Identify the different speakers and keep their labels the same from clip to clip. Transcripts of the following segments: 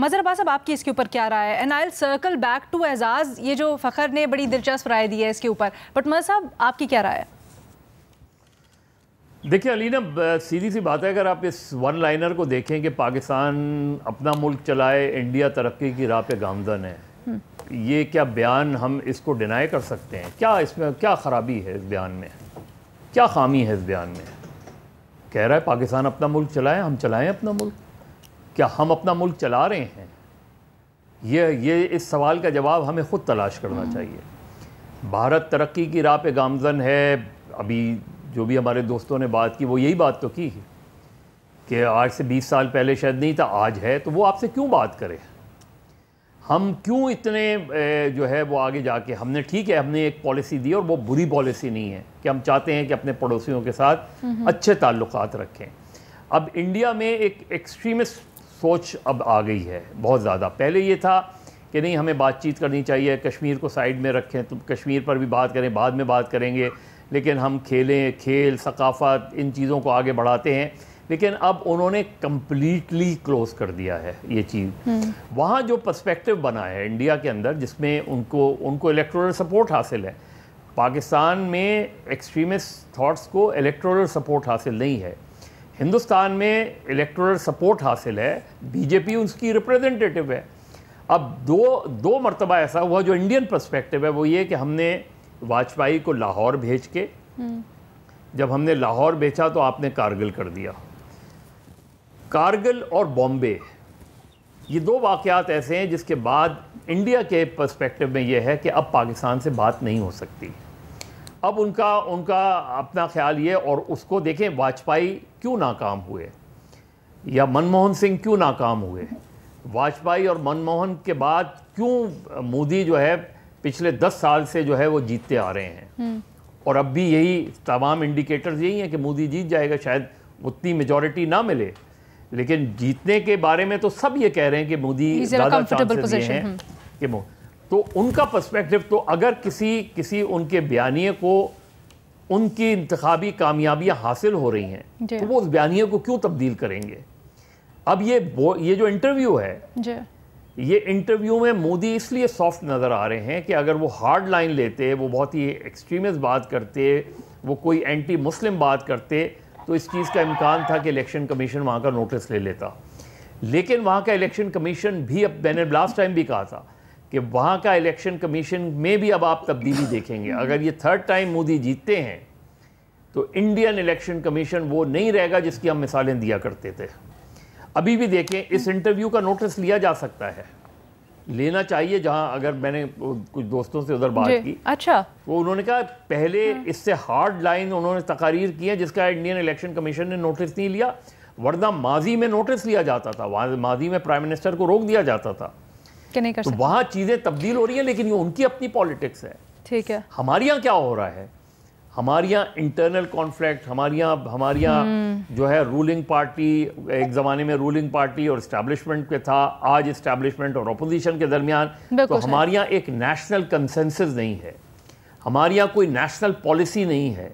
Speaker 1: مظہر عباس صاحب آپ کی اس کے اوپر کیا رائے ہے؟ And I will circle back to Aizaz, یہ جو فخر نے بڑی دلچسپ رائے دی ہے اس کے اوپر، بٹ مظہر صاحب آپ کی کیا رائے ہے؟
Speaker 2: دیکھیں علینا، سیدھی سی بات ہے، اگر آپ اس ون لائنر کو دیکھیں کہ پاکستان اپنا ملک چلائے، انڈیا ترقی کی راہ پہ گامزن ہے، یہ کیا بیان ہم اس کو ڈینائی کر سکتے ہیں؟ کیا اس میں کیا خرابی ہے؟ اس بیان میں کیا خامی ہے؟ اس بیان میں کہہ رہا ہے پاکستان اپنا ملک چلائے، ہم چلائیں اپنا ملک؟ کیا ہم اپنا ملک چلا رہے ہیں؟ یہ اس سوال کا جواب ہمیں خود تلاش کرنا چاہیے۔ بھارت ترقی کی راہ پہ گامزن ہے، ابھی جو بھی ہمارے دوستوں نے بات کی وہ یہی بات تو کی کہ آج سے 20 سال پہلے شاید نہیں تھا، آج ہے، تو وہ آپ سے کیوں بات کرے؟ ہم کیوں اتنے جو ہے وہ آگے جا کے، ہم نے ٹھیک ہے ہم نے ایک پالیسی دی اور وہ بری پالیسی نہیں ہے کہ ہم چاہتے ہیں کہ اپنے پڑوسیوں کے ساتھ اچھے تعلقات رکھیں۔ اب انڈیا میں ایک ایکسٹریمسٹ سوچ اب آ گئی ہے بہت زیادہ۔ پہلے یہ تھا کہ نہیں ہمیں بات چیت کرنی چاہیے، کشمیر کو سائیڈ میں رکھیں، تو کشمیر پر بھی بات کریں، بعد میں بات کریں گے، لیکن ہم کھیل ثقافت ان چیزوں کو آگے بڑھاتے ہیں۔ لیکن اب انہوں نے کمپلیٹلی کلوز کر دیا ہے یہ چیز۔ وہاں جو پرسپیکٹو بنا ہے انڈیا کے اندر، جس میں ان کو الیکٹورل سپورٹ حاصل ہے، پاکستان میں ایکسٹریمسٹ تھاٹس کو الیکٹورل سپورٹ حاصل نہیں ہے۔ ہندوستان میں الیکٹورل سپورٹ حاصل ہے، بی جے پی اس کی ریپریزنٹیٹیو ہے۔ اب دو مرتبہ ایسا ہوا جو انڈین پرسپیکٹو ہے، وہ یہ کہ ہم نے واجپئی کو لاہور بھیج کے، جب ہم نے لاہور بھیجا تو آپ نے کارگل کر دیا۔ کارگل اور بامبے، یہ دو واقعات ایسے ہیں جس کے بعد انڈیا کے پرسپیکٹو میں یہ ہے کہ اب پاکستان سے بات نہیں ہو سکتی۔ اب ان کا اپنا خیال یہ، اور اس کو دیکھیں واجپئی کیوں ناکام ہوئے یا منموہن سنگھ کیوں ناکام ہوئے، واجپئی اور منموہن کے بعد کیوں مودی جو ہے پچھلے 10 سال سے جو ہے وہ جیتتے آ رہے ہیں، اور اب بھی یہی تمام انڈیکیٹرز یہی ہیں کہ مودی جیت جائے گا، شاید اتنی میجورٹی نہ ملے، لیکن جیتنے کے بارے میں تو سب یہ کہہ رہے ہیں کہ مودی زیادہ چانسز یہ ہیں کہ تو ان کا پرسپیکٹو، تو اگر کسی ان کے بیانیے کو ان کی انتخابی کامیابیاں حاصل ہو رہی ہیں تو وہ اس بیانیے کو کیوں تبدیل کریں گے؟ اب یہ جو انٹرویو ہے، یہ انٹرویو میں مودی اس لیے سافٹ نظر آ رہے ہیں کہ اگر وہ ہارڈ لائن لیتے، وہ بہت ہی ایکسٹریمسٹ بات کرتے، وہ کوئی اینٹی مسلم بات کرتے، تو اس چیز کا امکان تھا کہ الیکشن کمیشن وہاں کا نوٹس لے لیتا۔ لیکن وہاں کا الیکشن کمیشن بھی، اب میں نے لاسٹ ٹائم بھی کہا تھا کہ وہاں کا الیکشن کمیشن میں بھی اب آپ تبدیلی دیکھیں گے۔ اگر یہ تھرڈ ٹائم مودی جیتتے ہیں تو انڈین الیکشن کمیشن وہ نہیں رہے گا جس کی ہم مثالیں دیا کرتے تھے۔ ابھی بھی دیکھیں، اس انٹرویو کا نوٹس لیا جا سکتا ہے، لینا چاہیے، جہاں اگر میں نے کچھ دوستوں سے ادھر بات کی،
Speaker 1: اچھا،
Speaker 2: وہ انہوں نے کہا پہلے اس سے ہارڈ لائن انہوں نے تقاریر کی ہیں جس کا انڈین الیکشن کمیشن نے نوٹس نہیں لیا، ورنہ ماضی میں نوٹس لیا جاتا تھا، ماضی میں پرائم منسٹر کو روک دیا جاتا تھا۔ تو وہاں چیزیں تبدیل ہو رہی ہیں، لیکن یہ ان کی اپنی پالیٹکس ہے۔ ٹھیک ہے، ہمارے یہاں کیا ہو رہا ہے؟ ہمارے یہاں انٹرنل کانفلکٹ، ہمارے یہاں جو ہے رولنگ پارٹی، ایک زمانے میں رولنگ پارٹی اور اسٹیبلشمنٹ کے تھا، آج اسٹیبلشمنٹ اور اپوزیشن کے درمیان، تو ہمارے یہاں ایک نیشنل کنسنسس نہیں ہے، ہمارے یہاں کوئی نیشنل پالیسی نہیں ہے۔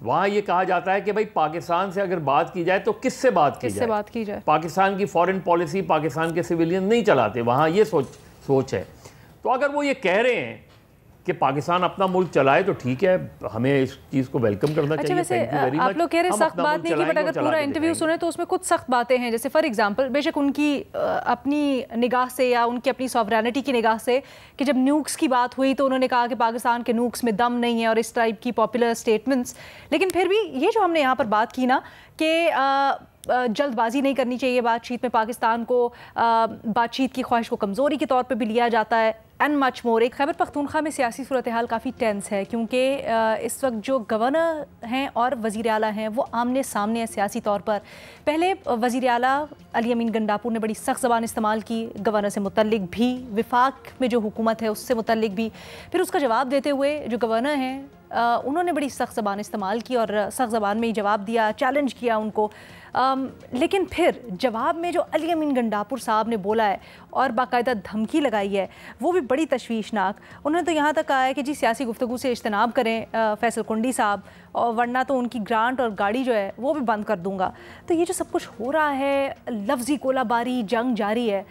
Speaker 2: وہاں یہ کہا جاتا ہے کہ بھائی پاکستان سے اگر بات کی جائے تو کس سے بات کی جائے؟ پاکستان کی فورن پالیسی پاکستان کے سویلین نہیں چلاتے، وہاں یہ سوچ ہے۔ تو اگر وہ یہ کہہ رہے ہیں کہ پاکستان اپنا ملک چلائے تو ٹھیک ہے، ہمیں اس چیز کو ویلکم کرنا چاہیے۔
Speaker 1: ویسے آپ لوگ کہہ رہے سخت بات نہیں کی، بٹ اگر پورا انٹرویو سنیں تو اس میں کچھ سخت باتیں ہیں، جیسے فار ایگزامپل، بے شک ان کی اپنی نگاہ سے یا ان کی اپنی سوورینٹی کی نگاہ سے، کہ جب نیوکس کی بات ہوئی تو انہوں نے کہا کہ پاکستان کے نیوکس میں دم نہیں ہے اور اس ٹائپ کی پاپولر سٹیٹمنٹس، لیکن پھر بھی یہ جو ہم نے یہاں پر بات کی نا کہ جلد بازی نہیں کرنی چاہیے بات چیت میں، پاکستان کو بات چیت کی خواہش کو کمزوری کے طور پہ بھی لیا جاتا ہے، اینڈ مچ مور۔ ایک خیبر پختونخوا میں سیاسی صورتحال کافی ٹینس ہے، کیونکہ اس وقت جو گورنر ہیں اور وزیر اعلیٰ ہیں وہ آمنے سامنے ہیں سیاسی طور پر۔ پہلے وزیر اعلیٰ علی امین گنڈاپور نے بڑی سخت زبان استعمال کی گورنر سے متعلق بھی، وفاق میں جو حکومت ہے اس سے متعلق بھی، پھر اس کا جواب دیتے ہوئے جو گورنر ہیں انہوں نے بڑی سخت زبان استعمال کی اور سخت زبان میں ہی جواب دیا، چیلنج کیا ان کو، لیکن پھر جواب میں جو علی امین گنڈاپور صاحب نے بولا ہے اور باقاعدہ دھمکی لگائی ہے وہ بھی بڑی تشویشناک۔ انہوں نے تو یہاں تک کہا ہے کہ جی سیاسی گفتگو سے اجتناب کریں فیصل کنڈی صاحب، اور ورنہ تو ان کی گرانٹ اور گاڑی جو ہے وہ بھی بند کر دوں گا۔ تو یہ جو سب کچھ ہو رہا ہے، لفظی گولہ باری، جنگ جاری ہے،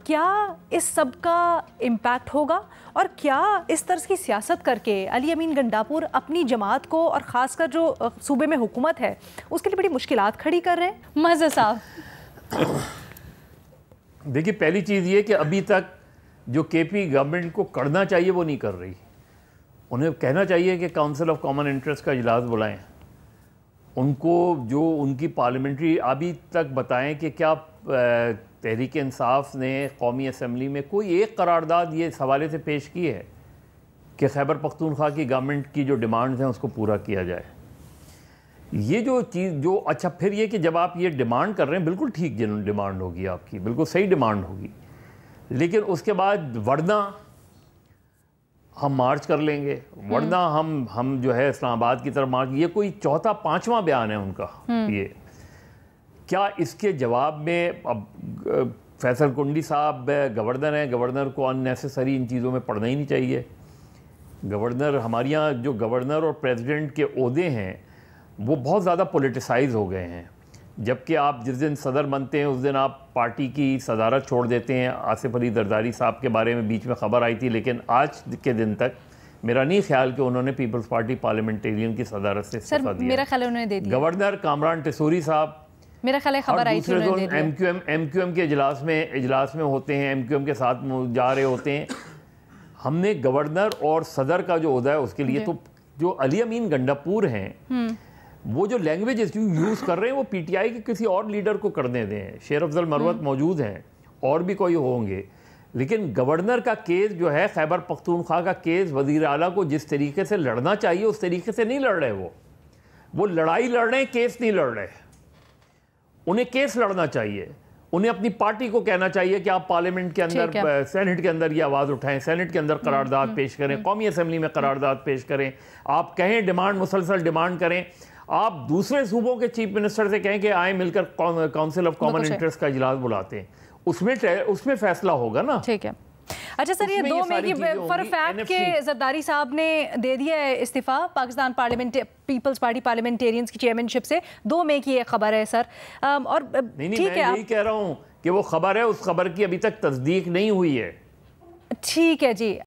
Speaker 1: کیا اس سب کا امپیکٹ ہوگا اور کیا اس طرز کی سیاست کر کے علی امین گنڈاپور اپنی جماعت کو اور خاص کر جو صوبے میں حکومت ہے اس کے لیے بڑی مشکلات کھڑی کر رہے ہیں؟ مظہر صاحب
Speaker 2: دیکھیے، پہلی چیز یہ کہ ابھی تک جو کے پی گورنمنٹ کو کرنا چاہیے وہ نہیں کر رہی. انہیں کہنا چاہیے کہ کاؤنسل آف کامن انٹرسٹ کا اجلاس بلائیں، ان کو جو ان کی پارلیمنٹری ابھی تک بتائیں کہ کیا تحریک انصاف نے قومی اسمبلی میں کوئی ایک قرارداد یہ اس حوالے سے پیش کی ہے کہ خیبر پختونخوا کی گورنمنٹ کی جو ڈیمانڈز ہیں اس کو پورا کیا جائے. یہ جو چیز جو اچھا پھر یہ کہ جب آپ یہ ڈیمانڈ کر رہے ہیں بالکل ٹھیک ڈیمانڈ ہوگی، آپ کی بالکل صحیح ڈیمانڈ ہوگی، لیکن اس کے بعد ورنہ ہم مارچ کر لیں گے، ورنہ ہم جو ہے اسلام آباد کی طرف مارچ. یہ کوئی چوتھا پانچواں بیان ہے ان کا. یہ کیا اس کے جواب میں اب فیصل کنڈی صاحب گورنر ہیں، گورنر کو ان نیسیسری ان چیزوں میں پڑھنا ہی نہیں چاہیے. گورنر ہمارے یہاں جو گورنر اور پریزیڈنٹ کے عہدے ہیں وہ بہت زیادہ پولیٹیسائز ہو گئے ہیں، جبکہ آپ جس دن صدر بنتے ہیں اس دن آپ پارٹی کی صدارت چھوڑ دیتے ہیں. آصف علی زرداری صاحب کے بارے میں بیچ میں خبر آئی تھی، لیکن آج کے دن تک میرا نہیں خیال کہ انہوں نے پیپلز پارٹی پارلیمنٹیرین کی صدارت سے استعفیٰ دیا.
Speaker 1: میرا خیال انہوں نے دے دیا.
Speaker 2: گورنر کامران ٹیسوری صاحب
Speaker 1: میرا خیال ہے خبر آئی تھی انہوں نے دے دیا.
Speaker 2: ایم کیو ایم کے اجلاس میں ہوتے ہیں، ایم کیو ایم کے ساتھ جا رہے ہوتے ہیں. ہم نے گورنر اور صدر کا جو عہدہ ہے اس کے لیے تو جو علی امین گنڈاپور ہیں وہ جو لینگویج یوز کر رہے ہیں وہ پی ٹی آئی کے کسی اور لیڈر کو کرنے دیں. شیر افضل مروت موجود ہیں اور بھی کوئی ہوں گے، لیکن گورنر کا کیس جو ہے خیبر پختونخوا کا کیس وزیر اعلیٰ کو جس طریقے سے لڑنا چاہیے اس طریقے سے نہیں لڑ رہے. وہ لڑائی لڑ رہے ہیں، کیس نہیں لڑ رہے. انہیں کیس لڑنا چاہیے. انہیں اپنی پارٹی کو کہنا چاہیے کہ آپ پارلیمنٹ کے اندر سینٹ کے اندر یہ آواز اٹھائیں، سینٹ کے اندر قرارداد پیش کریں، قومی اسمبلی میں قرارداد پیش کریں. آپ کہیں ڈیمانڈ مسلسل ڈیمانڈ کریں. آپ دوسرے صوبوں کے چیف منسٹر سے کہیں کہ آئیں مل کر کاؤنسل آف کامن انٹرسٹ کا اجلاس بلاتے ہیں، اس میں فیصلہ ہوگا نا.
Speaker 1: ٹھیک ہے. اچھا سر، یہ 2 مئی کی فار فیکٹ کہ زرداری صاحب نے دے دیا ہے استعفیٰ پاکستان پیپلز پارٹی پارلیمنٹیرینز کی چیئرمین شپ سے. 2 مئی کی یہ خبر ہے سر. اور
Speaker 2: نہیں میں یہی کہہ رہا ہوں کہ وہ خبر ہے، اس خبر کی ابھی تک تصدیق نہیں ہوئی ہے.
Speaker 1: ٹھیک ہے جی.